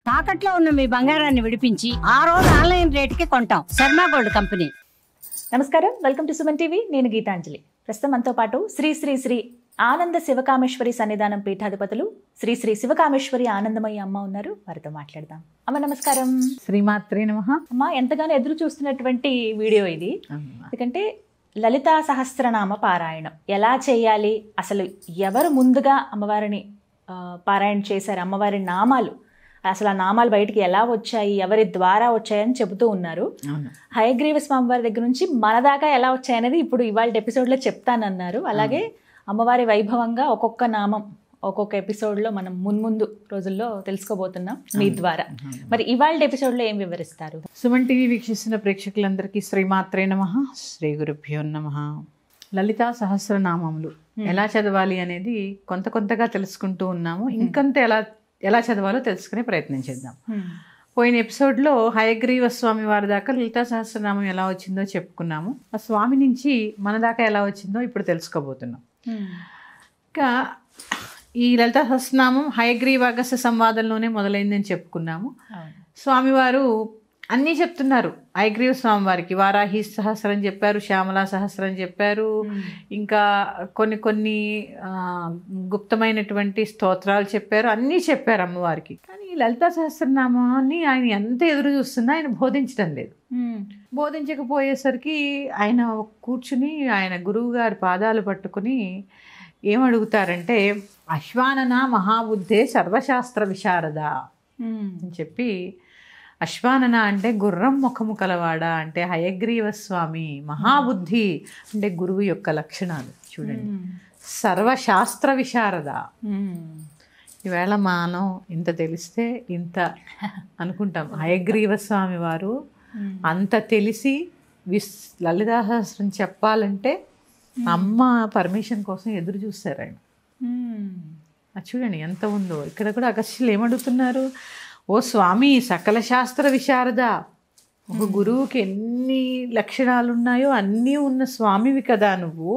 తాకట్లో ఉన్న మీ బంగారాన్ని విడిపించి ఆ రోజు ఆన్లైన్ రేటుకి కొంటాం. Sharma gold company. నమస్కారం, వెల్కమ్ టు సుమన్ టీవీ. నేను గీతాంజలి. ప్రస్తుతం మనతో పాటు శ్రీ శ్రీ శ్రీ ఆనంద శివకామేశ్వరి సన్నిధానం పీఠాధిపతులు శ్రీ శ్రీ శివకామేశ్వరి ఆనందమయ్య అమ్మ ఉన్నారు. వారితో మాట్లాడదాం. అమ్మ నమస్కారం. శ్రీమాత్రే నమః. అమ్మ, ఎంతగానో ఎదురు చూస్తున్నటువంటి వీడియో ఇది. ఎందుకంటే లలితా సహస్రనామ పారాయణం ఎలా చేయాలి, అసలు ఎవరు ముందుగా అమ్మవారిని పారాయణ చేశారు, అమ్మవారి నామాలు అసలు ఆ నామాలు బయటికి ఎలా వచ్చాయి, ఎవరి ద్వారా వచ్చాయని చెబుతూ ఉన్నారు. హయగ్రీవ స్వామి వారి దగ్గర నుంచి మన దాకా ఎలా వచ్చాయనేది ఇప్పుడు ఇవాళ ఎపిసోడ్లో చెప్తానన్నారు. అలాగే అమ్మవారి వైభవంగా ఒక్కొక్క నామం ఒక్కొక్క ఎపిసోడ్లో మనం మున్ముందు రోజుల్లో తెలుసుకోబోతున్నాం మీ ద్వారా. మరి ఇవాళ ఎపిసోడ్లో ఏం వివరిస్తారు? సుమన్ టీవీ వీక్షిస్తున్న ప్రేక్షకులందరికీ శ్రీమాత్రే నమః, శ్రీ గురుభ్యో నమః. లలితా సహస్రనామములు ఎలా చదవాలి అనేది కొంతగా తెలుసుకుంటూ ఉన్నాము. ఇంకొంత ఎలా చదవాలో తెలుసుకునే ప్రయత్నం చేద్దాం. పోయిన ఎపిసోడ్లో హయగ్రీవ స్వామి వారి దాకా లలితా సహస్రనామం ఎలా వచ్చిందో చెప్పుకున్నాము. ఆ స్వామి నుంచి మన దాకా ఎలా వచ్చిందో ఇప్పుడు తెలుసుకోబోతున్నాం. ఇంకా ఈ లలితా సహస్రనామం హయగ్రీవ అగస్త్య సంవాదంలోనే మొదలైందని చెప్పుకున్నాము. స్వామివారు అన్నీ చెప్తున్నారు. హయగ్రీవ స్వామి వారికి వారాహి సహస్రం చెప్పారు, శ్యామలా సహస్రం చెప్పారు, ఇంకా కొన్ని గుప్తమైనటువంటి స్తోత్రాలు చెప్పారు, అన్నీ చెప్పారు అమ్మవారికి. కానీ ఈ లలితా సహస్రనామాన్ని ఆయన ఎంత ఎదురు చూస్తున్నా ఆయన బోధించడం లేదు. బోధించకపోయేసరికి ఆయన కూర్చుని ఆయన గురువు గారి పాదాలు పట్టుకుని ఏమడుగుతారంటే, అశ్వానన మహాబుద్ధే సర్వశాస్త్ర విశారద అని చెప్పి, అశ్వానన అంటే గుర్రం ముఖము కలవాడా అంటే హయగ్రీవ స్వామి, మహాబుద్ధి అంటే గురువు యొక్క లక్షణాలు చూడండి, సర్వశాస్త్ర విశారద. ఈవేళ మనం ఇంత తెలిస్తే ఇంత అనుకుంటాం. హయగ్రీవ స్వామి వారు అంత తెలిసి లలితా సహస్రం చెప్పాలంటే అమ్మ పర్మిషన్ కోసం ఎదురు చూస్తారు ఆయన. అది చూడండి ఎంత ఉందో. ఇక్కడ కూడా అగస్త్యులు ఏమడుగుతున్నారు, ఓ స్వామి సకల శాస్త్ర విశారద, ఒక గురువుకి ఎన్ని లక్షణాలు ఉన్నాయో అన్నీ ఉన్న స్వామివి కదా నువ్వు,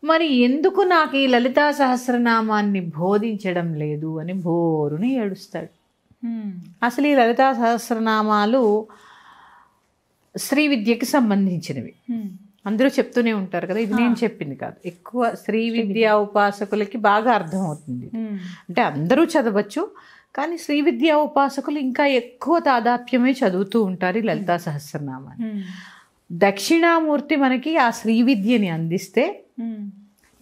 మరి ఎందుకు నాకు ఈ లలితా సహస్రనామాన్ని బోధించడం లేదు అని బోరుని ఏడుస్తాడు. అసలు ఈ లలితా సహస్రనామాలు శ్రీ విద్యకి సంబంధించినవి. అందరూ చెప్తూనే ఉంటారు కదా, ఇది నేను చెప్పింది కాదు. ఎక్కువ శ్రీ విద్యా ఉపాసకులకి బాగా అర్థమవుతుంది. అంటే అందరూ చదవచ్చు, కానీ శ్రీ విద్యా ఉపాసకులు ఇంకా ఎక్కువ తాదాత్మ్యమే చదువుతూ ఉంటారు ఈ లలితా సహస్రనామాన్ని. దక్షిణామూర్తి మనకి ఆ శ్రీ విద్యని అందిస్తే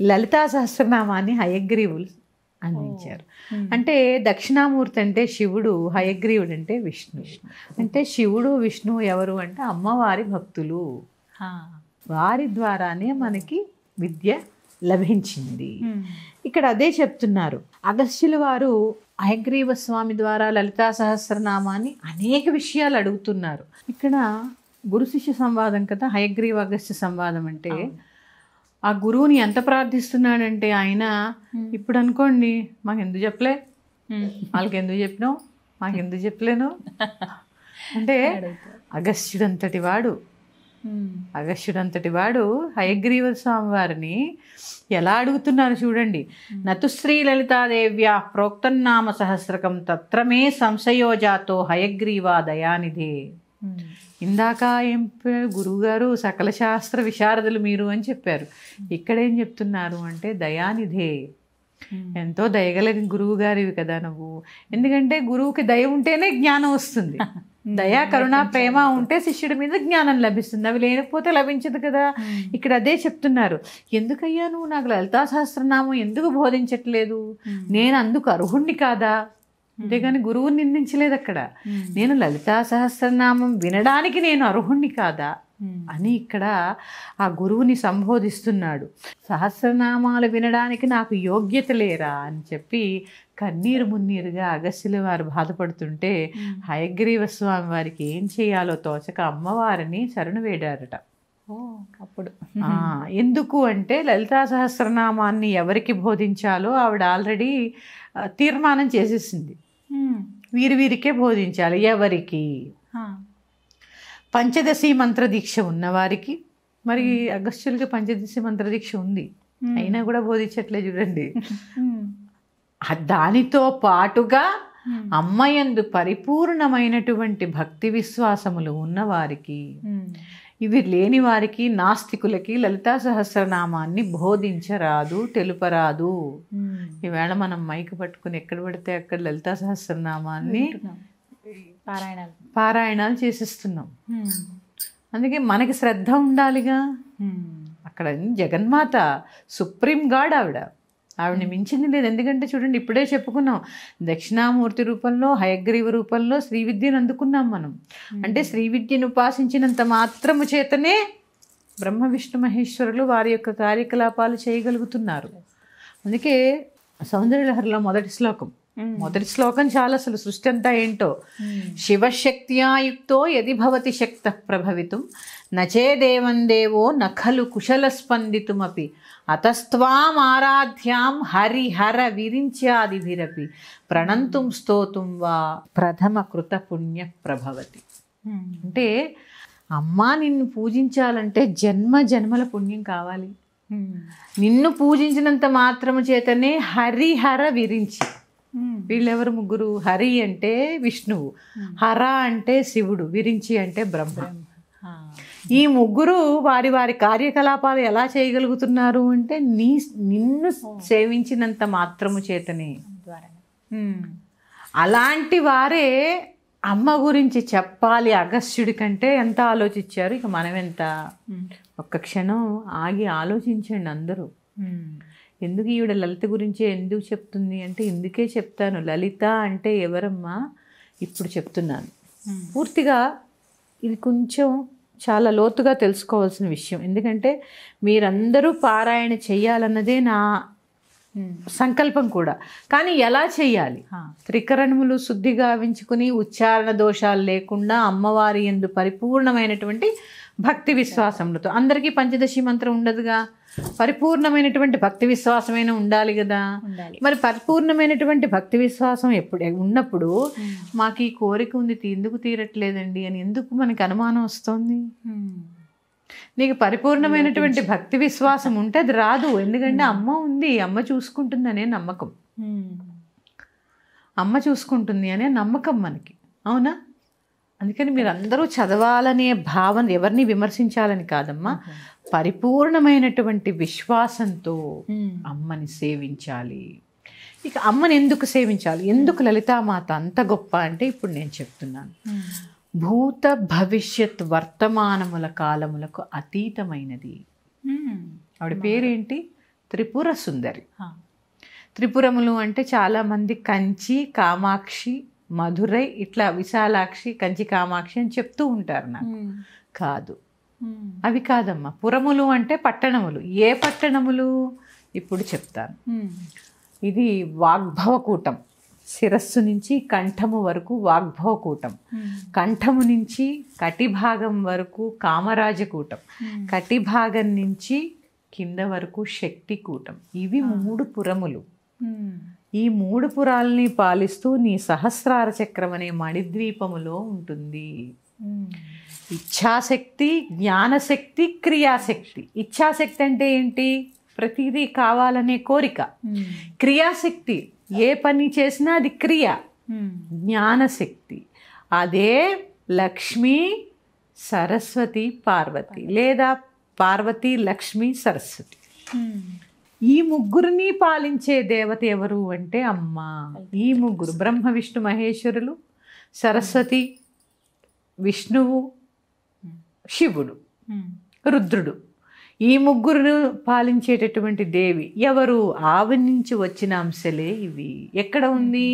లలితా సహస్రనామాన్ని హయగ్రీవులు అందించారు. అంటే దక్షిణామూర్తి అంటే శివుడు, హయగ్రీవుడు అంటే విష్ణు. అంటే శివుడు విష్ణువు ఎవరు అంటే అమ్మవారి భక్తులు, వారి ద్వారానే మనకి విద్య లభించింది. ఇక్కడ అదే చెప్తున్నారు అగస్త్యుల వారు. హయగ్రీవ స్వామి ద్వారా లలితా సహస్రనామాన్ని అనేక విషయాలు అడుగుతున్నారు. ఇక్కడ గురు శిష్య సంవాదం కదా హయగ్రీవ అగస్త్య సంవాదం అంటే. ఆ గురువుని ఎంత ప్రార్థిస్తున్నాడంటే ఆయన, ఇప్పుడు అనుకోండి మాకు ఎందుకు చెప్పలే, వాళ్ళకి ఎందుకు చెప్పినావు, మాకు ఎందుకు చెప్పలేను అంటే అగస్త్యుడంతటి వాడు హయగ్రీవ స్వామి వారిని ఎలా అడుగుతున్నారు చూడండి. నతు శ్రీ లలితాదేవ్యా ప్రోక్తన్నామ సహస్రకం తత్రమే సంశయోజాతో హయగ్రీవా దయానిధే. ఇందాక ఏం గురువుగారు సకల శాస్త్ర విశారదులు మీరు అని చెప్పారు, ఇక్కడేం చెప్తున్నారు అంటే దయానిధే, ఎంతో దయగలిగిన గురువు గారివి కదా నువ్వు. ఎందుకంటే గురువుకి దయ ఉంటేనే జ్ఞానం వస్తుంది. దయా కరుణ ప్రేమ ఉంటే శిష్యుడి మీద జ్ఞానం లభిస్తుంది, అవి లేకపోతే లభించదు కదా. ఇక్కడ అదే చెప్తున్నారు. ఎందుకయ్యా నువ్వు నాకు లలితా సహస్రనామం ఎందుకు బోధించట్లేదు, నేను అందుకు అర్హుణ్ణి కాదా? అంతేగాని గురువుని నిందించలేదు అక్కడ. నేను లలితా సహస్రనామం వినడానికి నేను అర్హుణ్ణి కాదా అని ఇక్కడ ఆ గురువుని సంబోధిస్తున్నాడు. సహస్రనామాలు వినడానికి నాకు యోగ్యత లేరా అని చెప్పి కన్నీరు మున్నీరుగా అగస్త్యుల వారు బాధపడుతుంటే హయగ్రీవ స్వామి వారికి ఏం చేయాలో తోచక అమ్మవారిని శరణు వేడారట. అప్పుడు ఎందుకు అంటే లలితా సహస్రనామాన్ని ఎవరికి బోధించాలో ఆవిడ ఆల్రెడీ తీర్మానం చేసేసింది. వీరికే బోధించాలి. ఎవరికి? పంచదశి మంత్ర దీక్ష ఉన్నవారికి. మరి అగస్త్యులకి పంచదశి మంత్ర దీక్ష ఉంది, అయినా కూడా బోధించట్లే చూడండి. దానితో పాటుగా అమ్మయందు పరిపూర్ణమైనటువంటి భక్తి విశ్వాసములు ఉన్నవారికి, ఇవి లేని వారికి, నాస్తికులకి లలితా సహస్రనామాన్ని బోధించరాదు, తెలుపరాదు. ఈవేళ మనం మైకు పట్టుకుని ఎక్కడ పడితే అక్కడ లలితా సహస్రనామాన్ని పారాయణాలు చేసిస్తున్నాం. అందుకే మనకి శ్రద్ధ ఉండాలిగా. అక్కడ జగన్మాత, సుప్రీం గాడ్ ఆవిడని మించింది లేదు. ఎందుకంటే చూడండి, ఇప్పుడే చెప్పుకున్నాం, దక్షిణామూర్తి రూపంలో, హయగ్రీవ రూపంలో శ్రీ విద్యను అందుకున్నాం మనం. అంటే శ్రీ విద్యను ఉపాసించినంత మాత్రము చేతనే బ్రహ్మ విష్ణు మహేశ్వరులు వారి యొక్క కార్యకలాపాలు చేయగలుగుతున్నారు. అందుకే సౌందర్యలహరిలో మొదటి శ్లోకం చాలా అసలు సృష్టి అంతా ఏంటో. శివశక్త్యాయుక్తో యది భవతి శక్త ప్రభవితుం నచేదేవం దేవో నఖలు కుశల స్పందితుమపి అతస్త్వాం ఆరాధ్యాం హరిహర విరించాదిభిరపి ప్రణంతుం స్తోతుం వా ప్రథమ కృత పుణ్య ప్రభవతి. అంటే అమ్మా, నిన్ను పూజించాలంటే జన్మ జన్మల పుణ్యం కావాలి. నిన్ను పూజించినంత మాత్రము చేతనే హరిహర విరించి, వీళ్ళెవరు ముగ్గురు? హరి అంటే విష్ణువు, హర అంటే శివుడు, విరించి అంటే బ్రహ్మ. ఈ ముగ్గురు వారి వారి కార్యకలాపాలు ఎలా చేయగలుగుతున్నారు అంటే నిన్ను సేవించినంత మాత్రము చేతనే. అలాంటి వారే అమ్మ గురించి చెప్పాలి. అగస్త్యుడి కంటే ఎంత ఆలోచించారు, ఇక మనం ఎంత? ఒక్క క్షణం ఆగి ఆలోచించండి అందరూ. ఎందుకు ఈవిడ లలిత గురించే ఎందుకు చెప్తుంది అంటే, ఇందుకే చెప్తాను. లలిత అంటే ఎవరమ్మా ఇప్పుడు చెప్తున్నాను. పూర్తిగా ఇది కొంచెం చాలా లోతుగా తెలుసుకోవాల్సిన విషయం. ఎందుకంటే మీరందరూ పారాయణ చెయ్యాలన్నదే నా సంకల్పం కూడా. కానీ ఎలా చెయ్యాలి? త్రికరణములు శుద్ధిగా గావించుకుని ఉచ్చారణ దోషాలు లేకుండా అమ్మవారి యందు పరిపూర్ణమైనటువంటి భక్తి విశ్వాసములతో. అందరికీ పంచదశి మంత్రం ఉండదుగా, పరిపూర్ణమైనటువంటి భక్తి విశ్వాసమైనా ఉండాలి కదా. మరి పరిపూర్ణమైనటువంటి భక్తి విశ్వాసం ఉన్నప్పుడు మాకు ఈ కోరిక ఉంది, ఎందుకు తీరట్లేదండి అని ఎందుకు మనకి అనుమానం వస్తుంది? నీకు పరిపూర్ణమైనటువంటి భక్తి విశ్వాసం ఉంటే అది రాదు. ఎందుకంటే అమ్మ ఉంది, అమ్మ చూసుకుంటుందనే నమ్మకం, అమ్మ చూసుకుంటుంది అనే నమ్మకం మనకి. అవునా? అందుకని మీరు అందరూ చదవాలనే భావన, ఎవరిని విమర్శించాలని కాదమ్మా, పరిపూర్ణమైనటువంటి విశ్వాసంతో అమ్మని సేవించాలి. ఇక అమ్మని ఎందుకు సేవించాలి? ఎందుకు లలితామాత అంత గొప్ప అంటే ఇప్పుడు నేను చెప్తున్నాను. భూత భవిష్యత్ వర్తమానముల కాలములకు అతీతమైనది. ఆవిడ పేరేంటి? త్రిపుర సుందరి. త్రిపురములు అంటే చాలామంది కంచి, కామాక్షి, మధురై, ఇట్లా విశాలాక్షి, కంచి కామాక్షి అని చెప్తూ ఉంటారు. నాకు కాదు, అవి కాదమ్మా. పురములు అంటే పట్టణములు. ఏ పట్టణములు ఇప్పుడు చెప్తాను. ఇది వాగ్భవకూటం. శిరస్సు నుంచి కంఠము వరకు వాగ్భవకూటం, కంఠము నుంచి కటిభాగం వరకు కామరాజకూటం, కటిభాగం నుంచి కింద వరకు శక్తికూటం. ఇవి 3 పురములు. ఈ 3 పురాలని పాలిస్తూ నీ సహస్రార చక్రం అనే మణిద్వీపములో ఉంటుంది. ఇచ్ఛాశక్తి, జ్ఞానశక్తి, క్రియాశక్తి. ఇచ్ఛాశక్తి అంటే ఏంటి? ప్రతిదీ కావాలనే కోరిక. క్రియాశక్తి, ఏ పని చేసినా అది క్రియ. జ్ఞానశక్తి, అదే లక్ష్మీ, సరస్వతి, పార్వతి, లేదా పార్వతి, లక్ష్మి, సరస్వతి. ఈ ముగ్గురిని పాలించే దేవత ఎవరు అంటే అమ్మ. ఈ ముగ్గురు బ్రహ్మ విష్ణు మహేశ్వరులు, సరస్వతి, విష్ణువు, శివుడు, రుద్రుడు. ఈ ముగ్గురు పాలించేటటువంటి దేవి ఎవరు? ఆవి నుంచి వచ్చిన అంశలే ఇవి. ఎక్కడ ఉంది?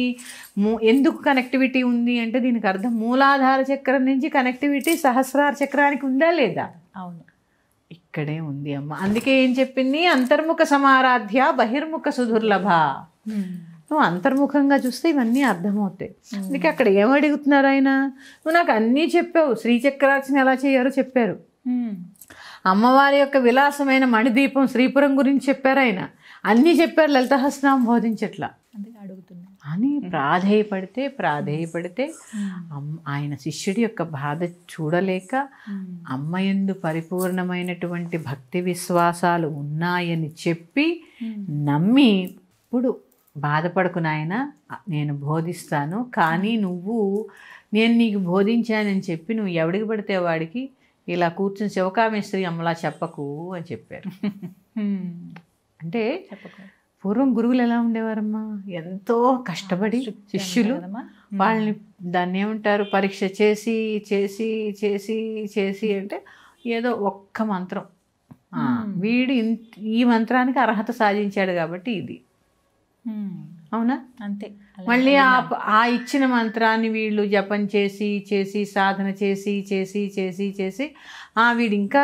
ఎందుకు కనెక్టివిటీ ఉంది అంటే దీనికి అర్థం మూలాధార చక్రం నుంచి కనెక్టివిటీ సహస్రార చక్రానికి ఉందా లేదా? అవును, ఇక్కడే ఉంది అమ్మ. అందుకే ఏం చెప్పింది? అంతర్ముఖ సమారాధ్య బహిర్ముఖ సుదుర్లభ. నువ్వు అంతర్ముఖంగా చూస్తే ఇవన్నీ అర్థమవుతాయి. అందుకే అక్కడ ఏమడుగుతున్నారు ఆయన? నువ్వు నాకు అన్నీ చెప్పావు, శ్రీచక్రార్చన ఎలా చేయారో చెప్పారు, అమ్మవారి యొక్క విలాసమైన మణిదీపం శ్రీపురం గురించి చెప్పారు, ఆయన అన్నీ చెప్పారు, లలితాసహస్రనామం బోధించట్లా అని ప్రాధేయపడితే ఆయన శిష్యుడి యొక్క బాధ చూడలేక అమ్మయందు పరిపూర్ణమైనటువంటి భక్తి విశ్వాసాలు ఉన్నాయని చెప్పి నమ్మి ఇప్పుడు బాధపడకు నాయన, నేను బోధిస్తాను, కానీ నేను నీకు బోధించానని చెప్పి నువ్వు ఎవడికి పడితే వాడికి ఇలా కూర్చుని శివకామేశ్వరి అమ్మలా చెప్పకు అని చెప్పారు. అంటే పూర్వం గురువులు ఎలా ఉండేవారమ్మా, ఎంతో కష్టపడి శిష్యులు వాళ్ళని దాన్ని ఏమంటారు పరీక్ష చేసి చేసి చేసి చేసి అంటే ఏదో ఒక్క మంత్రం వీడు ఈ మంత్రానికి అర్హత సాధించాడు కాబట్టి ఇది, అవునా? అంతే. మళ్ళీ ఆ ఇచ్చిన మంత్రాన్ని వీళ్ళు జపం చేసి చేసి సాధన చేసి చేసి చేసి చేసి వీడు ఇంకా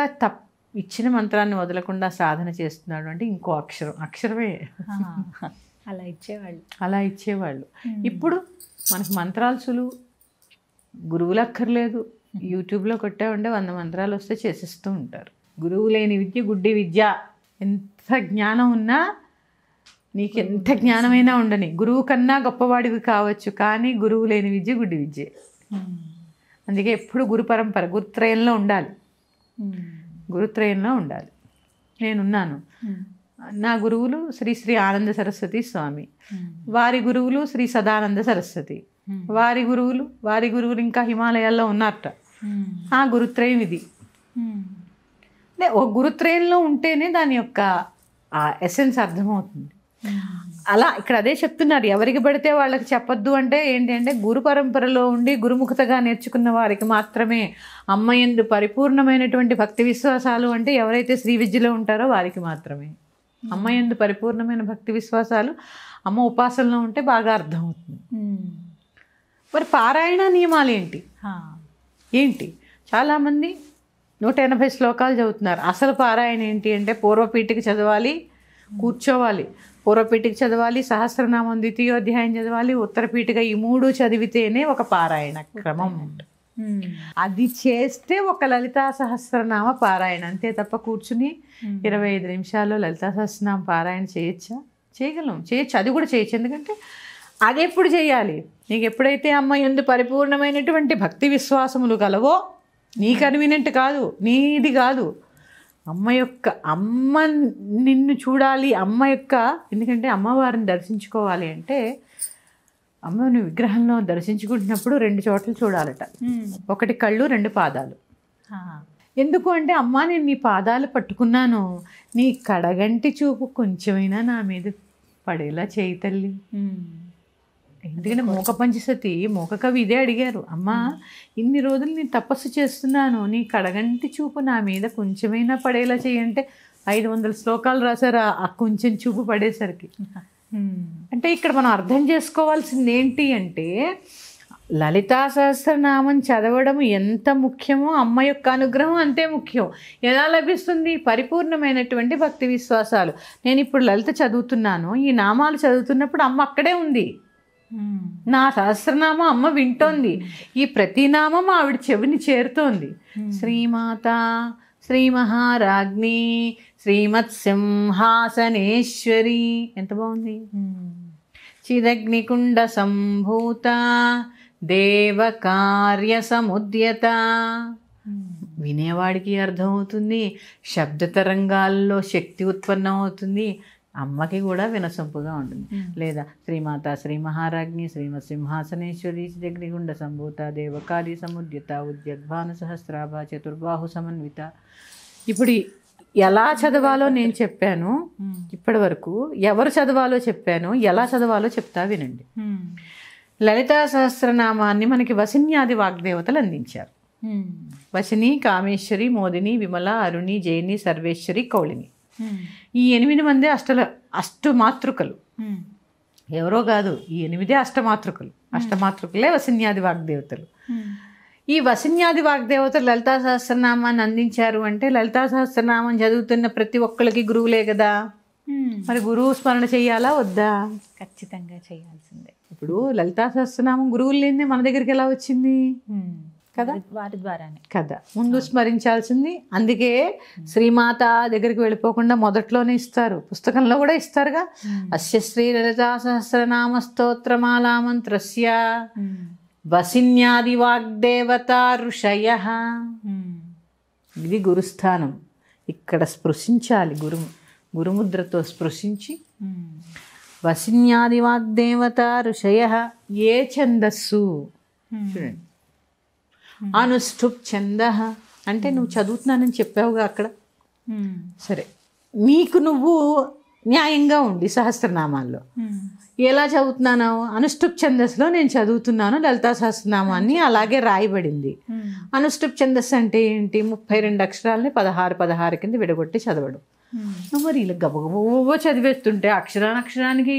ఇచ్చిన మంత్రాన్ని వదలకుండా సాధన చేస్తున్నాడు అంటే ఇంకో అక్షరమే అలా ఇచ్చేవాళ్ళు. ఇప్పుడు మనకు మంత్రాలు సులువు, గురువులు అక్కర్లేదు, యూట్యూబ్లో కొట్టామంటే 100 మంత్రాలు వస్తే చేసేస్తూ ఉంటారు. గురువు లేని విద్య గుడ్డి విద్య. ఎంత జ్ఞానం ఉన్నా నీకు ఎంత జ్ఞానమైనా ఉండని, గురువు కన్నా గొప్పవాడివి కావచ్చు, కానీ గురువు లేని విద్య గుడ్డి విద్య. అందుకే ఎప్పుడు గురు పరంపర గురుత్రయంలో ఉండాలి, గురుత్రయంలో ఉండాలి. నేనున్నాను. నా గురువులు శ్రీ శ్రీ ఆనంద సరస్వతి స్వామి, వారి గురువులు శ్రీ సదానంద సరస్వతి, వారి గురువులు ఇంకా హిమాలయాల్లో ఉన్నారట. ఆ గురుత్రయం ఇది. అంటే ఒక గురుత్రయంలో ఉంటేనే దాని యొక్క ఆ ఎసెన్స్ అర్థమవుతుంది. అలా ఇక్కడ అదే చెప్తున్నారు, ఎవరికి పడితే వాళ్ళకి చెప్పొద్దు అంటే ఏంటి అంటే గురు పరంపరలో ఉండి గురుముఖతగా నేర్చుకున్న వారికి మాత్రమే, అమ్మ యందు పరిపూర్ణమైనటువంటి భక్తి విశ్వాసాలు అంటే ఎవరైతే శ్రీ విద్యలో ఉంటారో వారికి మాత్రమే. అమ్మ యందు పరిపూర్ణమైన భక్తి విశ్వాసాలు అమ్మ ఉపాసనలో ఉంటే బాగా అర్థమవుతుంది. మరి పారాయణ నియమాలు ఏంటి? చాలామంది 180 శ్లోకాలు చదువుతున్నారు. అసలు పారాయణ ఏంటి అంటే పూర్వపీఠిక చదవాలి, కూర్చోవాలి, పూర్వపీఠిక చదవాలి, సహస్రనామం ద్వితీయోధ్యాయం చదవాలి, ఉత్తరపీఠిక, ఈ 3 చదివితేనే ఒక పారాయణ క్రమం. అది చేస్తే ఒక లలితా సహస్రనామ పారాయణ, అంతే తప్ప కూర్చుని 25 నిమిషాల్లో లలితా సహస్రనామ పారాయణ చేయొచ్చు. అది కూడా చేయొచ్చు. ఎందుకంటే అది ఎప్పుడు చేయాలి? నీకు ఎప్పుడైతే అమ్మ యందు పరిపూర్ణమైనటువంటి భక్తి విశ్వాసములు గలవో, నీ కన్వీనియంట్ కాదు, నీది కాదు, అమ్మ నిన్ను చూడాలి, ఎందుకంటే అమ్మవారిని దర్శించుకోవాలి అంటే అమ్మని విగ్రహంలో దర్శించుకుంటున్నప్పుడు 2 చోట్ల చూడాలట. ఒకటి కళ్ళు, 2 పాదాలు. ఎందుకు అంటే అమ్మ నేను నీ పాదాలు పట్టుకున్నాను, నీ కడగంటి చూపు కొంచెమైనా నా మీద పడేలా చేయి తల్లి. ఎందుకంటే మూక పంచసతి మూక కవి ఇదే అడిగారు, అమ్మ ఇన్ని రోజులు నేను తపస్సు చేస్తున్నాను, నీ కడగంటి చూపు నా మీద కొంచెమైనా పడేలా చేయంటే 500 శ్లోకాలు రాశారు ఆ కొంచెం చూపు పడేసరికి. అంటే ఇక్కడ మనం అర్థం చేసుకోవాల్సింది ఏంటి అంటే లలితా సహస్రనామం చదవడం ఎంత ముఖ్యమో అమ్మ యొక్క అనుగ్రహం అంతే ముఖ్యం. ఎలా లభిస్తుంది? పరిపూర్ణమైనటువంటి భక్తి విశ్వాసాలు. నేను ఇప్పుడు లలిత చదువుతున్నాను, ఈ నామాలు చదువుతున్నప్పుడు అమ్మ అక్కడే ఉంది, నా సహస్రనామం అమ్మ వింటోంది, ఈ ప్రతి నామం ఆవిడ చెవిని చేరుతోంది. శ్రీమాత, శ్రీ మహారాజ్ఞి, శ్రీమత్ సింహాసనేశ్వరి, ఎంత బాగుంది. చిదగ్నికుండ సంభూత దేవకార్య సముద్యత, వినేవాడికి అర్థమవుతుంది, శబ్ద తరంగాల్లో శక్తి ఉత్పన్నం అవుతుంది, అమ్మకి కూడా వినసొంపుగా ఉంటుంది. లేదా శ్రీమాత, శ్రీ మహారాజ్ఞి, శ్రీమత్ సింహాసనేశ్వరి, చిదగ్నికుండ సంభూత దేవకార్య సముద్యత, ఉద్యద్భాను సహస్రాభ చతుర్బాహు సమన్విత. ఇప్పుడు ఎలా చదవాలో నేను చెప్పాను, ఇప్పటి వరకు ఎవరు చదవాలో చెప్పాను, ఎలా చదవాలో చెప్తా వినండి. లలితా సహస్రనామాన్ని మనకి వసిన్యాది వాగ్దేవతలు అందించారు. వసిని, కామేశ్వరి, మోదిని, విమల, అరుణి, జయని, సర్వేశ్వరి, కౌళిని. ఈ 8 మంది అష్టమాతృకలు, ఎవరో కాదు, ఈ 8 అష్టమాతృకలే వసిన్యాది వాగ్దేవతలు. ఈ వసిన్యాది వాగ్దేవతలు లలితా సహస్రనామాన్ని అందించారు అంటే లలితా సహస్రనామం చదువుతున్న ప్రతి ఒక్కరికి గురువులే కదా. మరి గురువు స్మరణ చెయ్యాలా వద్దా? ఖచ్చితంగా చేయాల్సిందే. ఇప్పుడు లలితా సహస్రనామం గురువులు లేనిదే మన దగ్గరికి ఎలా వచ్చింది కదా, వారి ద్వారానే కదా ముందు స్మరించాల్సింది. అందుకే శ్రీమాత దగ్గరికి వెళ్ళిపోకుండా మొదట్లోనే ఇస్తారు, పుస్తకంలో కూడా ఇస్తారుగా. అస్య శ్రీ లలితా సహస్రనామ స్తోత్రమాలా మంత్రస్య వసిన్యాది వాగ్దేవతా ఋషయః. ఇది గురుస్థానం. ఇక్కడ స్పృశించాలి, గురుముద్రతో స్పృశించి వసిన్యాది వాగ్దేవత ఋషయ ఏ ఛందస్సు, చూడండి, అనుష్ఠుప్ ఛంద అంటే నువ్వు చదువుతున్నానని చెప్పావుగా అక్కడ, సరే నీకు నువ్వు న్యాయంగా ఉండి సహస్రనామాల్లో ఎలా చదువుతున్నాను, అనుష్ఠుప్ ఛందస్సులో నేను చదువుతున్నాను లలితా సహస్రనామాన్ని, అలాగే రాయబడింది. అనుష్ఠుప్ ఛందస్సు అంటే ఏంటి, 32 అక్షరాలని 16 కింద విడగొట్టి చదవడం. మరి ఇలా గబగబో చదివేస్తుంటే అక్షరానికి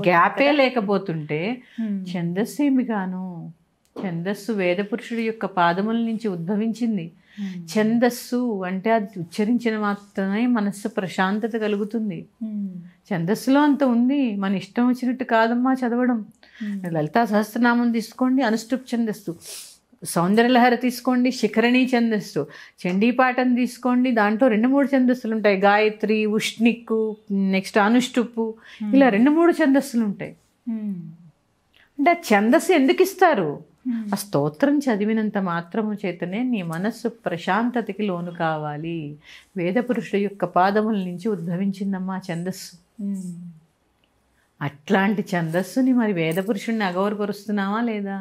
గ్యాపే లేకపోతుంటే ఛందస్సు ఏమి గాను, ఛందస్సు వేద పురుషుడి యొక్క పాదముల నుంచి ఉద్భవించింది. ఛందస్సు అంటే అది ఉచ్చరించిన మాత్రమే మనస్సు ప్రశాంతత కలుగుతుంది. ఛందస్సులో అంత ఉంది, మన ఇష్టం వచ్చినట్టు కాదమ్మా చదవడం. లలితా సహస్రనామం తీసుకోండి, అనుష్ఠుప్ ఛందస్సు, సౌందర్యలహరి తీసుకోండి, శిఖరణి ఛందస్సు, చండీపాఠం తీసుకోండి, దాంట్లో 2-3 ఛందస్సులు ఉంటాయి. గాయత్రి, ఉష్ణిక్కు, నెక్స్ట్ అనుష్ఠుప్పు, ఇలా 2-3 ఛందస్సులు ఉంటాయి. అంటే ఆ ఛందస్సు ఎందుకు ఇస్తారు, ఆ స్తోత్రం చదివినంత మాత్రము చేతనే నీ మనస్సు ప్రశాంతతకి లోను కావాలి. వేద పురుషుడు యొక్క పాదముల నుంచి ఉద్భవించిందమ్మా ఛందస్సు. అట్లాంటి ఛందస్సుని మరి వేద పురుషుడిని అగౌరవపరుస్తున్నావా లేదా?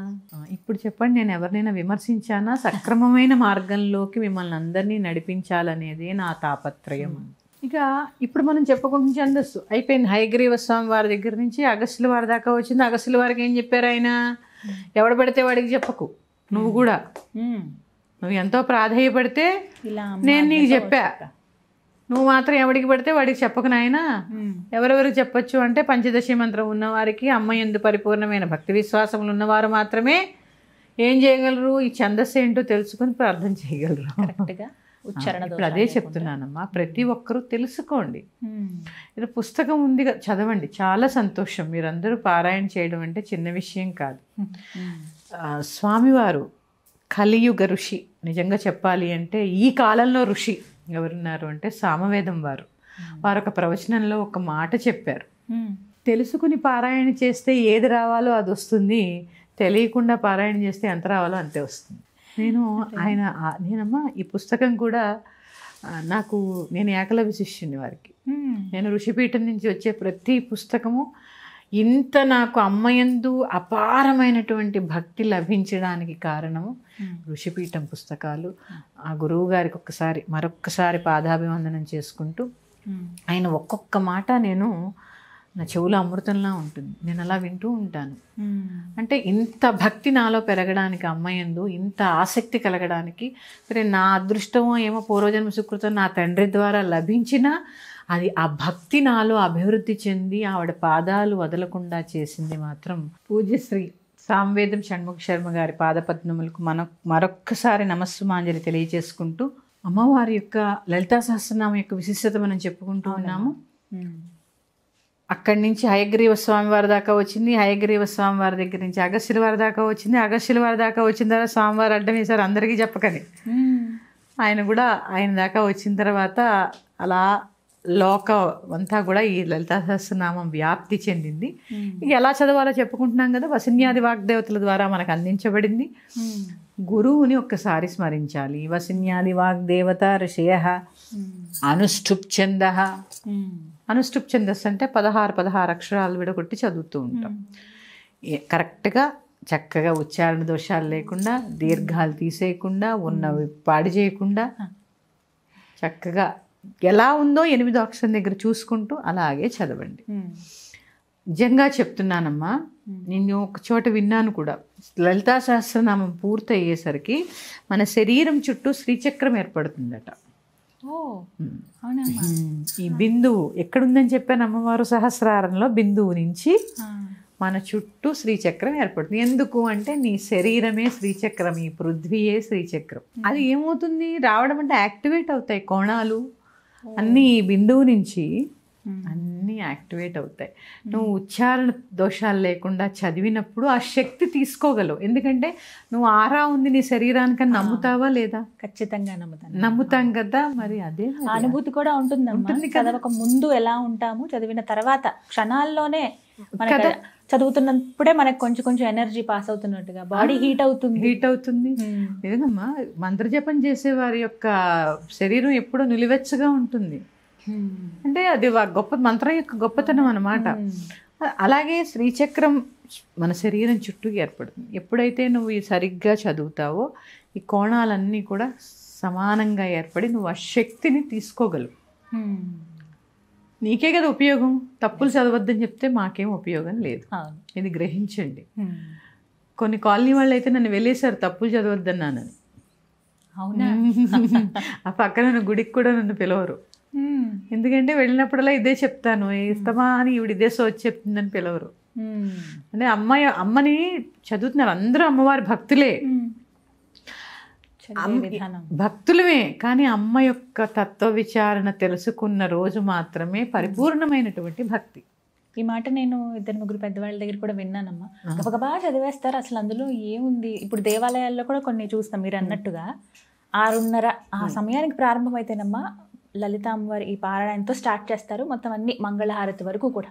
ఇప్పుడు చెప్పండి, నేను ఎవరినైనా విమర్శించానా? సక్రమమైన మార్గంలోకి మిమ్మల్ని అందరినీ నడిపించాలనేదే నా తాపత్రయం. ఇక ఇప్పుడు మనం చెప్పుకుంటున్న ఛందస్సు అయిపోయింది. హయగ్రీవ స్వామి వారి దగ్గర నుంచి అగస్త్యుల వారి దాకా వచ్చింది. అగస్త్యుల వారికి ఏం చెప్పారు ఆయన, ఎవడ పడితే వాడికి చెప్పకు, నువ్వు కూడా నువ్వు ఎంతో ప్రాధేయపడితే నేను నీకు చెప్పా, నువ్వు మాత్రం ఎవడికి పడితే వాడికి చెప్పకు నాయన. ఎవరెవరికి చెప్పొచ్చు అంటే పంచదశి మంత్రం ఉన్నవారికి, అమ్మ యందు పరిపూర్ణమైన భక్తి విశ్వాసములు ఉన్నవారు మాత్రమే ఏం చేయగలరు, ఈ ఛందస్సు ఏంటో తెలుసుకుని ప్రార్థన చేయగలరు. ఇప్పుడు అదే చెప్తున్నానమ్మా, ప్రతి ఒక్కరూ తెలుసుకోండి. ఇది పుస్తకం ఉంది, చదవండి, చాలా సంతోషం. మీరందరూ పారాయణ చేయడం అంటే చిన్న విషయం కాదు. స్వామివారు కలియుగ ఋషి, నిజంగా చెప్పాలి అంటే ఈ కాలంలో ఋషి ఎవరున్నారు అంటే సామవేదం వారు. వారు ఒక ప్రవచనంలో ఒక మాట చెప్పారు, తెలుసుకుని పారాయణ చేస్తే ఏది రావాలో అది వస్తుంది, తెలియకుండా పారాయణ చేస్తే ఎంత రావాలో అంతే వస్తుంది. నేనమ్మా ఈ పుస్తకం కూడా నేను ఏకలవ్య శిష్యుని వారికి. నేను ఋషిపీఠం నుంచి వచ్చే ప్రతి పుస్తకము ఇంత నాకు అమ్మయందు అపారమైనటువంటి భక్తి లభించడానికి కారణము ఋషిపీఠం పుస్తకాలు. ఆ గురువు గారికి మరొక్కసారి పాదాభివందనం చేసుకుంటూ, ఆయన ఒక్కొక్క మాట నా చెవులో అమృతంలా ఉంటుంది, నేను అలా వింటూ ఉంటాను. అంటే ఇంత భక్తి నాలో పెరగడానికి, అమ్మయందు ఇంత ఆసక్తి కలగడానికి, సరే నా అదృష్టమో ఏమో పూర్వజన్మ సుకృతం నా తండ్రి ద్వారా లభించినా అది ఆ భక్తి నాలో అభివృద్ధి చెంది ఆవిడ పాదాలు వదలకుండా చేసింది మాత్రం పూజ్యశ్రీ సామవేదం షణ్ముఖ శర్మ గారి పాదపద్మములకు మరొక్కసారి నమస్సుమాంజలి తెలియజేసుకుంటూ, అమ్మవారి యొక్క లలితా సహస్రనామం యొక్క విశిష్టత మనం చెప్పుకుంటూ ఉన్నాము. అక్కడి నుంచి హయగ్రీవ స్వామి వారి దాకా వచ్చింది, హయగ్రీవ స్వామి వారి దగ్గర నుంచి అగస్త్యుల వారి దాకా వచ్చింది, అగస్త్యుల వారి దాకా వచ్చిన తర్వాత స్వామివారు అడ్డం వేశారు, అందరికీ చెప్పకని. ఆయన దాకా వచ్చిన తర్వాత అలా లోకం అంతా కూడా ఈ లలితా సహస్రనామం వ్యాప్తి చెందింది. ఇక ఎలా చదవాలో చెప్పుకుంటున్నాం కదా, వసిన్యాది వాగ్దేవతల ద్వారా మనకు అందించబడింది. గురువుని ఒక్కసారి స్మరించాలి. వసిన్యాది వాగ్దేవత ఋషయ అనుష్ఠుప్ ఛంద. అనుష్ఠుప్ ఛందస్సు అంటే 16 అక్షరాలు విడగొట్టి చదువుతూ ఉంటాం. కరెక్ట్గా చక్కగా ఉచ్చారణ దోషాలు లేకుండా, దీర్ఘాలు తీసేయకుండా, ఉన్నవి పాడి చేయకుండా చక్కగా ఎలా ఉందో 8వ అక్షరం దగ్గర చూసుకుంటూ అలాగే చదవండి. నిజంగా చెప్తున్నానమ్మా, నేను ఒక చోట విన్నాను కూడా, లలితా సహస్రనామం పూర్తి అయ్యేసరికి మన శరీరం చుట్టూ శ్రీచక్రం ఏర్పడుతుందట. ఈ బిందువు ఎక్కడుందని చెప్పాను, అమ్మవారు సహస్రారంలో బిందువు నుంచి మన చుట్టూ శ్రీచక్రం ఏర్పడుతుంది. ఎందుకు అంటే నీ శరీరమే శ్రీచక్రం, ఈ పృథ్వీయే శ్రీచక్రం. అది ఏమవుతుంది, రావడం అంటే యాక్టివేట్ అవుతాయి కోణాలు అన్నీ, ఈ బిందువు నుంచి అన్నీ యాక్టివేట్ అవుతాయి. నువ్వు ఉచ్చారణ దోషాలు లేకుండా చదివినప్పుడు ఆ శక్తి తీసుకోగలవు. ఎందుకంటే నువ్వు ఆరా ఉంది నీ శరీరానికని నమ్ముతావా లేదా? ఖచ్చితంగా నమ్ముతాం కదా. మరి అదే అనుభూతి కూడా ఉంటుంది. చదవక ముందు ఎలా ఉంటాము, చదివిన తర్వాత క్షణాల్లోనే చదువుతున్నప్పుడే మనకు కొంచెం ఎనర్జీ పాస్ అవుతున్నట్టుగా బాడీ హీట్ అవుతుంది. లేదమ్మా, మంత్రజపం చేసే వారి యొక్క శరీరం ఎప్పుడూ నిలువెచ్చగా ఉంటుంది. అంటే అది గొప్ప మంత్రం యొక్క గొప్పతనం అన్నమాట. అలాగే శ్రీచక్రం మన శరీరం చుట్టూ ఏర్పడుతుంది. ఎప్పుడైతే నువ్వు ఈ సరిగ్గా చదువుతావో ఈ కోణాలన్నీ కూడా సమానంగా ఏర్పడి నువ్వు ఆ శక్తిని తీసుకోగలవు. నీకే కదా ఉపయోగం. తప్పులు చదవద్దని చెప్తే మాకేం ఉపయోగం లేదు. ఇది గ్రహించండి. కొన్ని కాలనీ వాళ్ళు అయితే నన్ను వెళ్ళేశారు తప్పులు చదవద్దన్నానని. అవునా? ఆ పక్కన గుడికి కూడా నన్ను పిలవరు. ఎందుకంటే వెళ్ళినప్పుడల్లా ఇదే చెప్తాను, ఇస్తామా అని ఈవిడ ఇదే సోచి చెప్తుందని పిలవరు. అంటే అమ్మని చదువుతున్నారు, అందరూ అమ్మవారి భక్తులే, భక్తులమే. కానీ అమ్మ యొక్క తత్వ విచారణ తెలుసుకున్న రోజు మాత్రమే పరిపూర్ణమైనటువంటి భక్తి. ఈ మాట నేను 2-3 పెద్దవాళ్ళ దగ్గర కూడా విన్నానమ్మా. గబగబా చదివేస్తారు, అసలు అందులో ఏముంది. ఇప్పుడు దేవాలయాల్లో కూడా కొన్ని చూస్తాం మీరు అన్నట్టుగా 6:30 ఆ సమయానికి ప్రారంభమైతేనమ్మా లలిత అమ్మవారి ఈ పారాయణంతో స్టార్ట్ చేస్తారు. మొత్తం అన్ని మంగళహారతి వరకు కూడా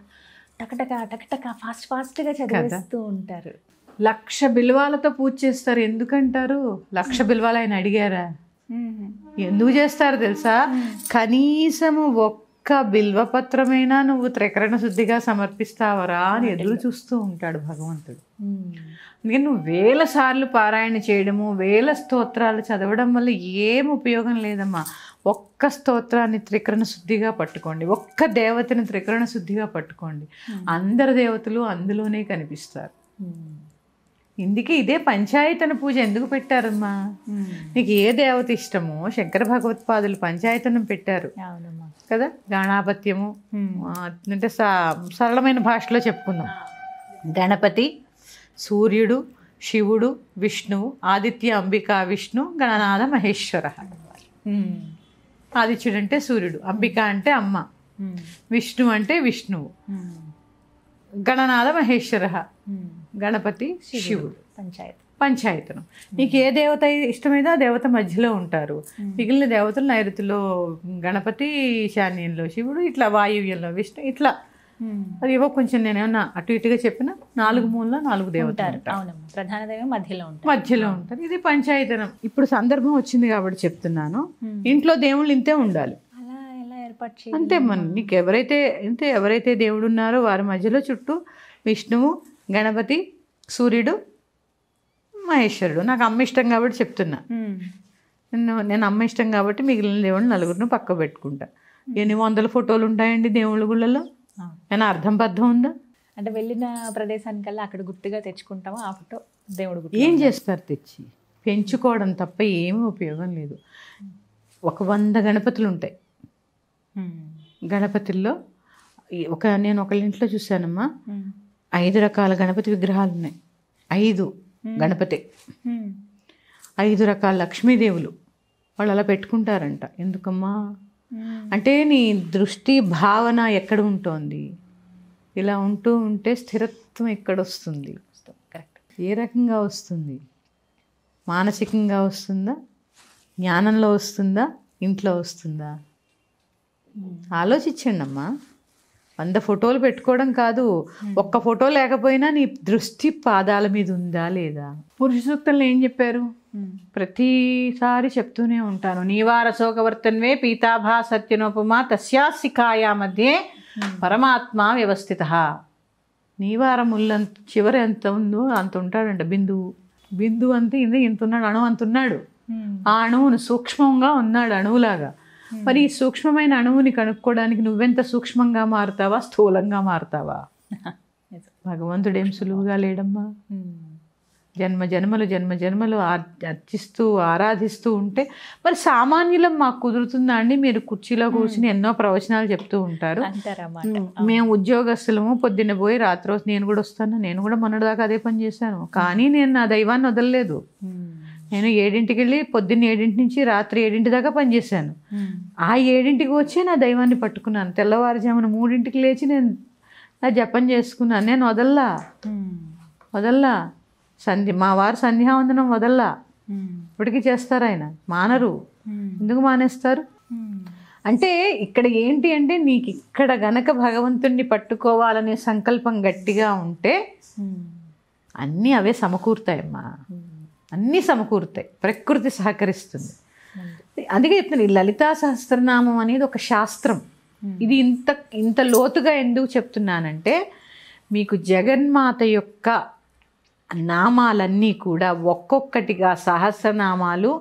టకటక ఫాస్ట్గా చదివేస్తూ ఉంటారు. 1,00,000 బిల్వాలతో పూజ చేస్తారు. ఎందుకంటారు 1,00,000 బిల్వాలు ఆయన అడిగారా? ఎందుకు చేస్తారు తెలుసా? కనీసము ఒక్క బిల్వపత్రమైనా నువ్వు త్రికరణ శుద్ధిగా సమర్పిస్తావరా అని ఎదురు చూస్తూ ఉంటాడు భగవంతుడు. అందుకని నువ్వు 1000 సార్లు పారాయణ చేయడము, 1000 స్తోత్రాలు చదవడం వల్ల ఏం ఉపయోగం లేదమ్మా. ఒక్క స్తోత్రాన్ని త్రికరణ శుద్ధిగా పట్టుకోండి, ఒక్క దేవతని త్రికరణ శుద్ధిగా పట్టుకోండి, అందరు దేవతలు అందులోనే కనిపిస్తారు. ఇందుకే ఇదే పంచాయతన పూజ ఎందుకు పెట్టారమ్మా? నీకు ఏ దేవత ఇష్టమో శంకర భగవత్పాదులు పంచాయతనం పెట్టారు కదా. గాణాపత్యము అంటే సరళమైన భాషలో చెప్పుకుందాం. గణపతి, సూర్యుడు, శివుడు, విష్ణువు, ఆదిత్య అంబికా విష్ణు, గణనాథ మహేశ్వర. ఆదిత్యుడు అంటే సూర్యుడు, అంబిక అంటే అమ్మ, విష్ణు అంటే విష్ణువు, గణనాథ మహేశ్వర, గణపతి శివుడు. పంచాయతనం. నీకు ఏ దేవత ఇష్టమైతే ఆ దేవత మధ్యలో ఉంటారు. మిగిలిన దేవతలు నైరుతిలో గణపతి, ఈశాన్యంలో శివుడు, ఇట్లా వాయువ్యంలో విష్ణు, ఇట్లా అది ఏవో కొంచెం నేనేమన్నా అటు ఇటుగా చెప్పిన 4 మూలలో 4 దేవతలు ప్రధాన దైవం మధ్యలో ఉంటారు. ఇది పంచాయతనం. ఇప్పుడు సందర్భం వచ్చింది కాబట్టి చెప్తున్నాను. ఇంట్లో దేవుళ్ళు ఇంతే ఉండాలి అంతే. నీకు ఎవరైతే దేవుడు ఉన్నారో వారి మధ్యలో చుట్టూ విష్ణువు, గణపతి, సూర్యుడు, మహేశ్వరుడు. నాకు అమ్మ ఇష్టం కాబట్టి చెప్తున్నా. నేను అమ్మ ఇష్టం కాబట్టి మిగిలిన దేవుళ్ళు 4 పక్క పెట్టుకుంటా. ఎన్ని 100 ఫోటోలు ఉంటాయండి దేవుళ్ళ గుళ్ళలో? ఏమైనా అర్థం బద్ధం ఉందా? అంటే వెళ్ళిన ప్రదేశానికల్లా అక్కడ గుర్తుగా తెచ్చుకుంటామా ఆ ఫోటో? దేవుడు ఏం చేస్తారు? తెచ్చి పెంచుకోవడం తప్ప ఏమీ ఉపయోగం లేదు. 100 గణపతులు ఉంటాయి. గణపతుల్లో నేను ఒకళ్ళ ఇంట్లో చూశానమ్మా, 5 రకాల గణపతి విగ్రహాలు ఉన్నాయి. 5 గణపతి, 5 రకాల లక్ష్మీదేవులు. వాళ్ళు అలా పెట్టుకుంటారంట. ఎందుకమ్మా అంటే నీ దృష్టి భావన ఎక్కడ ఉంటుంది? ఇలా ఉంటే స్థిరత్వం ఎక్కడ వస్తుంది? కరెక్ట్. ఏ రకంగా వస్తుంది? మానసికంగా వస్తుందా? జ్ఞానంలో వస్తుందా? ఇంట్లో వస్తుందా? ఆలోచించండి అమ్మా. 100 ఫోటోలు పెట్టుకోవడం కాదు, ఒక్క ఫోటో లేకపోయినా నీ దృష్టి పాదాల మీద ఉందా లేదా? పురుష సూక్తంలో ఏం చెప్పారు? ప్రతిసారి చెప్తూనే ఉంటాను. నీవార శోకవర్తన్వే పీతాభా సత్యనోపమా తస్యాసికాయా మధ్యే పరమాత్మ వ్యవస్థిత. నీవార ముళ్ళంత చివరి ఎంత ఉందో అంత ఉంటాడంట. బిందువు అంతే ఇంత ఉన్నాడు, అణువు అంత ఉన్నాడు. ఆ అణువును సూక్ష్మంగా ఉన్నాడు, అణువులాగా. మరి ఈ సూక్ష్మమైన అణువుని కనుక్కోవడానికి నువ్వెంత సూక్ష్మంగా మారుతావా, స్థూలంగా మారుతావా? భగవంతుడేం సులువుగా లేడమ్మా. జన్మ జన్మలు అర్చిస్తూ ఆరాధిస్తూ ఉంటే మరి సామాన్యులం మాకు కుదురుతుందా అండి? మీరు కుర్చీలో కూర్చుని ఎన్నో ప్రవచనాలు చెప్తూ ఉంటారు. మేము ఉద్యోగస్తులము, పొద్దున్న పోయి రాత్రి నేను కూడా వస్తాను, నేను కూడా మొన్నటిదాకా అదే పని చేశాను. కానీ నేను నా దైవాన్ని వదలలేదు. నేను 7ంటికి వెళ్ళి పొద్దున్న 7 నుంచి రాత్రి 7 దాకా పనిచేశాను. ఆ 7ంటికి వచ్చి నా దైవాన్ని పట్టుకున్నాను. తెల్లవారుజామున 3ంటికి లేచి నేను నా జపం చేసుకున్నాను. నేను వదల్లా. మా వారు సంధ్యావందనం వదల్లా. ఇప్పటికీ చేస్తారు ఆయన, మానరు. ఎందుకు మానేస్తారు అంటే ఇక్కడ ఏంటి అంటే నీకు ఇక్కడ గనక భగవంతుణ్ణి పట్టుకోవాలనే సంకల్పం గట్టిగా ఉంటే అన్నీ అవే సమకూరుతాయమ్మా. అన్నీ సమకూరుతాయి, ప్రకృతి సహకరిస్తుంది. అందుకే చెప్తున్నాను, ఈ లలితా సహస్రనామం అనేది ఒక శాస్త్రం. ఇది ఇంత లోతుగా ఎందుకు చెప్తున్నానంటే మీకు జగన్మాత యొక్క నామాలన్నీ కూడా ఒక్కొక్కటిగా సహస్రనామాలు,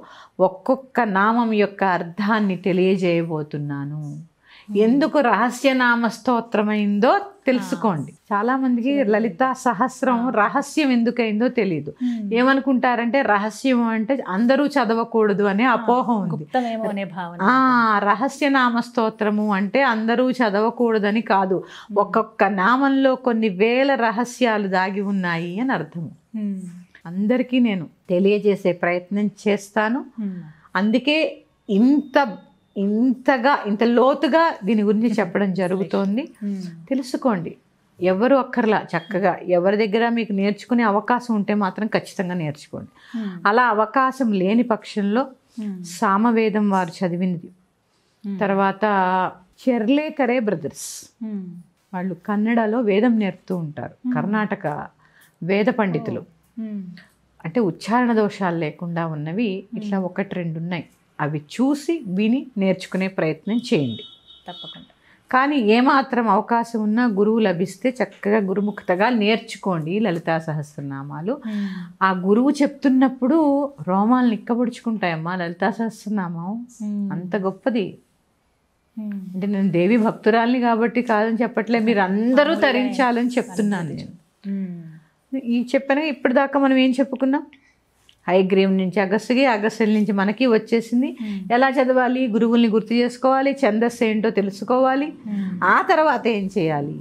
ఒక్కొక్క నామం యొక్క అర్థాన్ని తెలియజేయబోతున్నాను. ఎందుకు రహస్యనామ స్తోత్రమైందో తెలుసుకోండి. చాలా మందికి లలితా సహస్రం రహస్యం ఎందుకైందో తెలియదు. ఏమనుకుంటారంటే రహస్యం అంటే అందరూ చదవకూడదు అనే అపోహ ఉంది. రహస్యనామ స్తోత్రము అంటే అందరూ చదవకూడదని కాదు, ఒక్కొక్క నామంలో కొన్ని వేల రహస్యాలు దాగి ఉన్నాయి అని అర్థము. అందరికీ నేను తెలియజేసే ప్రయత్నం చేస్తాను. అందుకే ఇంత లోతుగా దీని గురించి చెప్పడం జరుగుతోంది. తెలుసుకోండి. ఎవరు అక్కర్లా, చక్కగా ఎవరి దగ్గర మీకు నేర్చుకునే అవకాశం ఉంటే మాత్రం ఖచ్చితంగా నేర్చుకోండి. అలా అవకాశం లేని పక్షంలో సామవేదం వారు చదివినది, తర్వాత చెర్లేకరే బ్రదర్స్ వాళ్ళు కన్నడలో వేదం నేర్పుతూ ఉంటారు. కర్ణాటక వేద పండితులు. అంటే ఉచ్చారణ దోషాలు లేకుండా ఉన్నవి ఇట్లా 1-2 ఉన్నాయి. అవి చూసి విని నేర్చుకునే ప్రయత్నం చేయండి తప్పకుండా. కానీ ఏమాత్రం అవకాశం ఉన్నా గురువు లభిస్తే చక్కగా గురుముఖతగా నేర్చుకోండి లలితా సహస్రనామాలు. ఆ గురువు చెప్తున్నప్పుడు రోమాలు నిక్కబొడుచుకుంటాయమ్మా. లలితా సహస్రనామం అంత గొప్పది. అంటే నేను దేవి భక్తురాల్ని కాబట్టి కాదని చెప్పట్లే, మీరు అందరూ తరించాలని చెప్తున్నాను నేను. ఈ చెప్పాను. ఇప్పటిదాకా మనం ఏం చెప్పుకున్నాం? హైగ్రీవ్ నుంచి అగస్సుకి, అగస్సుల నుంచి మనకి వచ్చేసింది. ఎలా చదవాలి? గురువుల్ని గుర్తు చేసుకోవాలి, ఛందస్సు ఏంటో తెలుసుకోవాలి. ఆ తర్వాత ఏం చేయాలి?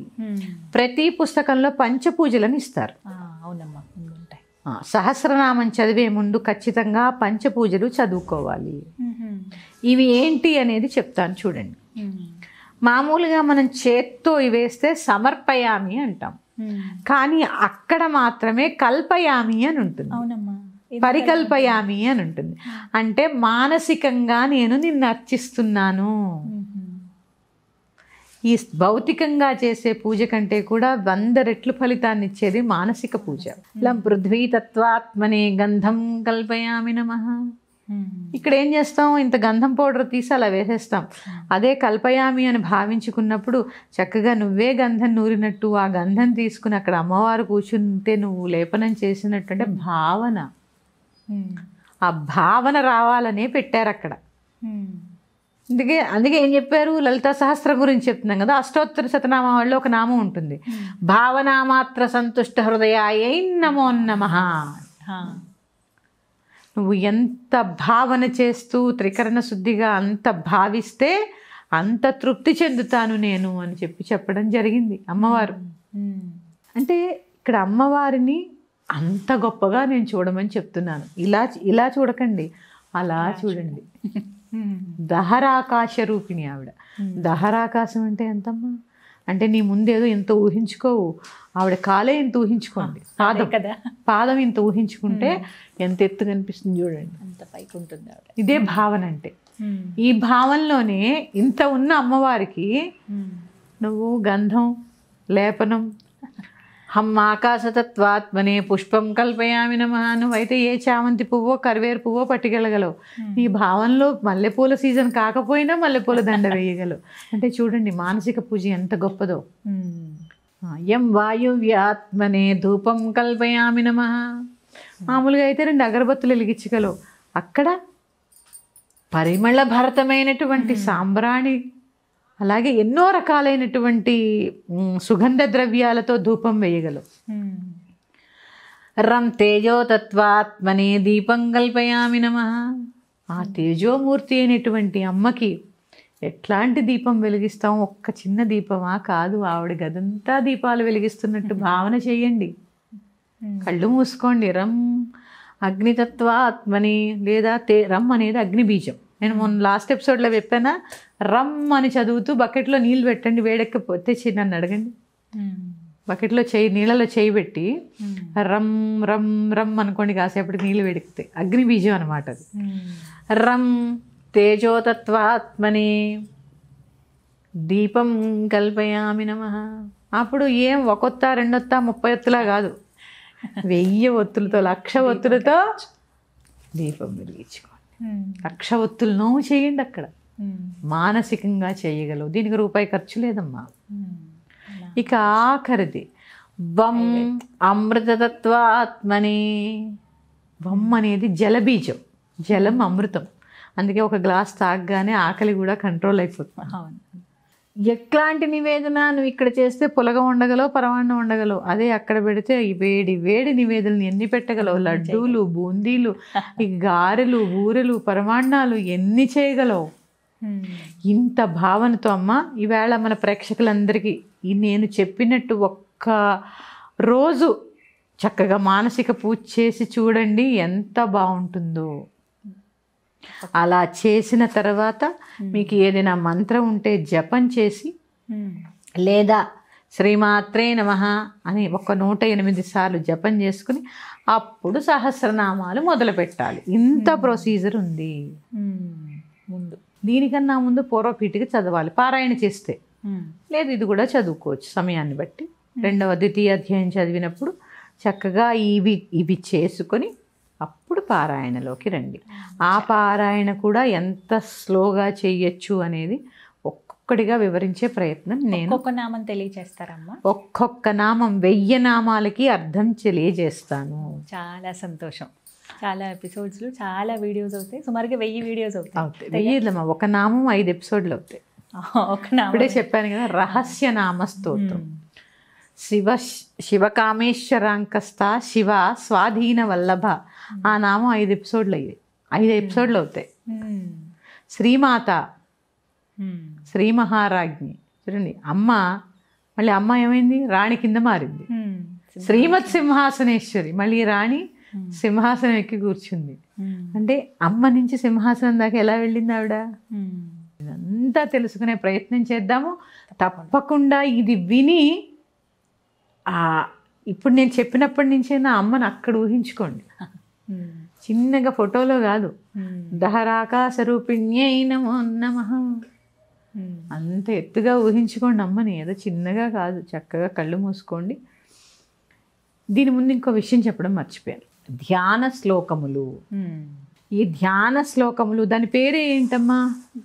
ప్రతి పుస్తకంలో పంచపూజలను ఇస్తారు. అవునమ్మా, సహస్రనామం చదివే ముందు ఖచ్చితంగా పంచపూజలు చదువుకోవాలి. ఇవి ఏంటి అనేది చెప్తాను చూడండి. మామూలుగా మనం చేత్తో వేస్తే సమర్పయామి అంటాం, కానీ అక్కడ మాత్రమే కల్పయామి అని ఉంటుంది. అవునమ్మా, పరికల్పయామి అని ఉంటుంది. అంటే మానసికంగా నేను నిన్ను అర్చిస్తున్నాను. ఈ భౌతికంగా చేసే పూజ కంటే కూడా 100 రెట్లు ఫలితాన్ని ఇచ్చేది మానసిక పూజ. లం పృథ్వీ తత్వాత్మనే గంధం కల్పయామి నమః. ఇక్కడ ఏం చేస్తాం? ఇంత గంధం పౌడర్ తీసి అలా వేసేస్తాం. అదే కల్పయామి అని భావించుకున్నప్పుడు చక్కగా నువ్వే గంధం నూరినట్టు ఆ గంధం తీసుకుని అక్కడ అమ్మవారు కూర్చుంటే నువ్వు లేపనం చేసినట్టు. అంటే భావన, ఆ భావన రావాలనే పెట్టారు అక్కడ. అందుకే ఏం చెప్పారు? లలితా సహస్రం గురించి చెప్తున్నాం కదా. అష్టోత్తర శతనామం వాళ్ళు ఒక నామం ఉంటుంది, భావనామాత్ర సంతుష్ట హృదయాయై నమో నమః. నువ్వు ఎంత భావన చేస్తూ త్రికరణ శుద్ధిగా అంత భావిస్తే అంత తృప్తి చెందుతాను నేను అని చెప్పడం జరిగింది అమ్మవారు. అంటే ఇక్కడ అమ్మవారిని అంత గొప్పగా నేను చూడమని చెప్తున్నాను. ఇలా చూడకండి, అలా చూడండి. దహరాకాశ రూపిణి ఆవిడ. దహరాకాశం అంటే ఎంతమ్మా? అంటే నీ ముందేదో ఎంత ఊహించుకోవు, ఆవిడ కాలే ఇంత ఊహించుకోండి, పాదం ఇంత ఊహించుకుంటే ఎంత ఎత్తు కనిపిస్తుంది చూడండి, అంత పైకి ఉంటుంది ఆవిడ. ఇదే భావన అంటే. ఈ భావనలోనే ఇంత ఉన్న అమ్మవారికి నువ్వు గంధం లేపనం, హమ్ ఆకాశతత్వాత్మనే పుష్పం కల్పయామి నమః. నువ్వైతే ఏ చామంతి పువ్వో కరివేరు పువ్వో పట్టుకెళ్ళగలవు. నీ భావనలో మల్లెపూల సీజన్ కాకపోయినా మల్లెపూల దండ వేయగలవు. అంటే చూడండి మానసిక పూజ ఎంత గొప్పదో. యం వాయువ్యాత్మనే ధూపం కల్పయామి నమః. మామూలుగా అయితే 2 అగరబత్తులు వెలిగించగలవు, అక్కడ పరిమళ భరితమైనటువంటి సాంబ్రాణి, అలాగే ఎన్నో రకాలైనటువంటి సుగంధ ద్రవ్యాలతో ధూపం వేయగలవు. రం తేజోతత్వాత్మనే దీపం కల్పయామి నమః. ఆ తేజోమూర్తి అయినటువంటి అమ్మకి ఎట్లాంటి దీపం వెలిగిస్తాం? ఒక్క చిన్న దీపమా? కాదు, ఆవిడ గదంతా దీపాలు వెలిగిస్తున్నట్టు భావన చేయండి. కళ్ళు మూసుకోండి. రం అగ్నితత్వాత్మని, లేదా రమ్ అనేది అగ్ని బీజం. నేను మొన్న లాస్ట్ ఎపిసోడ్లో చెప్పానా, రమ్ అని చదువుతూ బకెట్లో నీళ్ళు పెట్టండి, వేడెక్కపోతే నన్ను అడగండి. బకెట్లో నీళ్ళలో చేయి పెట్టి రమ్ రమ్ రమ్ అనుకోండి, కాసేపటికి నీళ్ళు వేడెక్కుతాయి. అగ్ని బీజం అనమాట అది. రం తేజోతత్వాత్మనే దీపం కల్పయామి నమః. అప్పుడు ఏం 1 ఒత్త 2 ఒత్త 30 ఒత్తులా కాదు, 1000 ఒత్తులతో 1,00,000 ఒత్తులతో దీపం వెలిగించుకోండి. 1,00,000 ఒత్తులు నోము చేయండి అక్కడ. మానసికంగా చేయగలవు. దీనికి రూపాయి ఖర్చు లేదమ్మా. ఇక ఆఖరిది వం అమృతతత్వాత్మని. వం అనేది జలబీజం, జలం అమృతం. అందుకే ఒక గ్లాస్ తాగగానే ఆకలి కూడా కంట్రోల్ అయిపోతుంది. ఎట్లాంటి నివేదన నువ్వు ఇక్కడ చేస్తే పులగ ఉండగలవు, పరమాన్నం ఉండగలవు. అదే అక్కడ పెడితే ఈ వేడి వేడి నివేదనలు ఎన్ని పెట్టగలవు? లడ్డూలు, బూందీలు, ఈ గారెలు, ఊరెలు, పరమాన్నాలు ఎన్ని చేయగలవు? ఇంత భావనతో అమ్మ ఈవేళ మన ప్రేక్షకులందరికీ నేను చెప్పినట్టు ఒక్క రోజు చక్కగా మానసిక పూజ చేసి చూడండి, ఎంత బాగుంటుందో. అలా చేసిన తర్వాత మీకు ఏదైనా మంత్రం ఉంటే జపం చేసి, లేదా శ్రీమాత్రే నమః అని ఒక 108 సార్లు జపం చేసుకుని అప్పుడు సహస్రనామాలు మొదలు పెట్టాలి. ఇంత ప్రొసీజర్ ఉంది. ముందు దీనికన్నా ముందు పూర్వపీఠిక చదవాలి పారాయణ చేస్తే. లేదు ఇది కూడా చదువుకోవచ్చు సమయాన్ని బట్టి. రెండవ ద్వితీయ అధ్యాయం చదివినప్పుడు చక్కగా ఇవి చేసుకొని అప్పుడు పారాయణలోకి రండి. ఆ పారాయణ కూడా ఎంత స్లోగా చేయొచ్చు అనేది ఒక్కొక్కటిగా వివరించే ప్రయత్నం నేను. ఒక్కొక్క నామం తెలియజేస్తారమ్మా? ఒక్కొక్క నామం 1000 నామాలకి అర్థం తెలియజేస్తాను. చాలా సంతోషం. చాలా ఎపిసోడ్స్లో చాలా వీడియోస్ అవుతాయి. సుమారుగా 1000 వీడియోస్ అవుతాయి. 1000 ఒక నామం 5 ఎపిసోడ్లు అవుతాయి. ఒక నామం ఇప్పుడే చెప్పాను కదా, రహస్య నామ స్తోత్రం. శివకామేశ్వరాంకస్త శివ స్వాధీన వల్లభ. ఆ నామం 5 ఎపిసోడ్లు అయ్యాయి. 5 ఎపిసోడ్లు అవుతాయి. శ్రీమాత, శ్రీ మహారాజ్ఞి. చూడండి అమ్మ, మళ్ళీ అమ్మ ఏమైంది? రాణి కింద మారింది. శ్రీమత్ సింహాసనేశ్వరి, మళ్ళీ రాణి సింహాసనం ఎక్కి కూర్చుంది. అంటే అమ్మ నుంచి సింహాసనం దాకా ఎలా వెళ్ళింది ఆవిడ? ఇదంతా తెలుసుకునే ప్రయత్నం చేద్దాము. తప్పకుండా ఇది విని ఇప్పుడు నేను చెప్పినప్పటి నుంచే నా అమ్మను అక్కడ ఊహించుకోండి. చిన్నగా ఫోటోలో కాదు, దహరాకాశరూపిణ్యై నమో నమః అంత ఎత్తుగా ఊహించుకోండి అమ్మని. ఏదో చిన్నగా కాదు, చక్కగా కళ్ళు మూసుకోండి. దీని ముందు ఇంకో విషయం చెప్పడం మర్చిపోయాను. ధ్యాన శ్లోకములు. ఈ ధ్యాన శ్లోకములు దాని పేరే ఏంటమ్మా?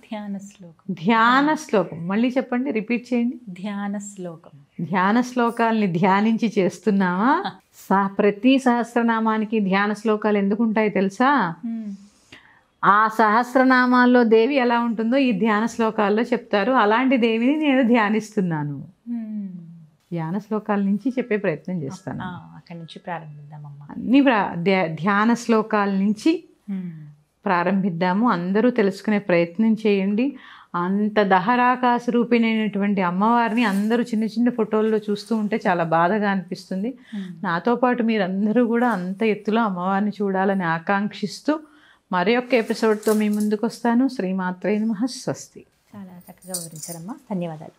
ధ్యాన శ్లోకం. ధ్యాన శ్లోకం మళ్ళీ చెప్పండి, రిపీట్ చేయండి. ధ్యాన శ్లోకం. ధ్యాన శ్లోకాలని ధ్యానించి చేస్తున్నావా? ప్రతి సహస్రనామానికి ధ్యాన శ్లోకాలు ఎందుకు ఉంటాయి తెలుసా? ఆ సహస్రనామాల్లో దేవి ఎలా ఉంటుందో ఈ ధ్యాన శ్లోకాల్లో చెప్తారు. అలాంటి దేవిని నేను ధ్యానిస్తున్నాను. ధ్యాన శ్లోకాల నుంచి చెప్పే ప్రయత్నం చేస్తాను. అక్కడి నుంచి ప్రారంభిద్దామమ్మా. అన్ని ధ్యాన శ్లోకాల నుంచి ప్రారంభిద్దాము. అందరూ తెలుసుకునే ప్రయత్నం చేయండి. అంత దహరాకాశ రూపిణైనటువంటి అమ్మవారిని అందరూ చిన్న చిన్న ఫోటోల్లో చూస్తూ ఉంటే చాలా బాధగా అనిపిస్తుంది. నాతో పాటు మీరందరూ కూడా అంత ఎత్తులో అమ్మవారిని చూడాలని ఆకాంక్షిస్తూ మరి ఒక్క ఎపిసోడ్తో మీ ముందుకు వస్తాను. శ్రీమాత్రే నమః. స్వస్తి. చాలా చక్కగా వివరించారమ్మా. ధన్యవాదాలు.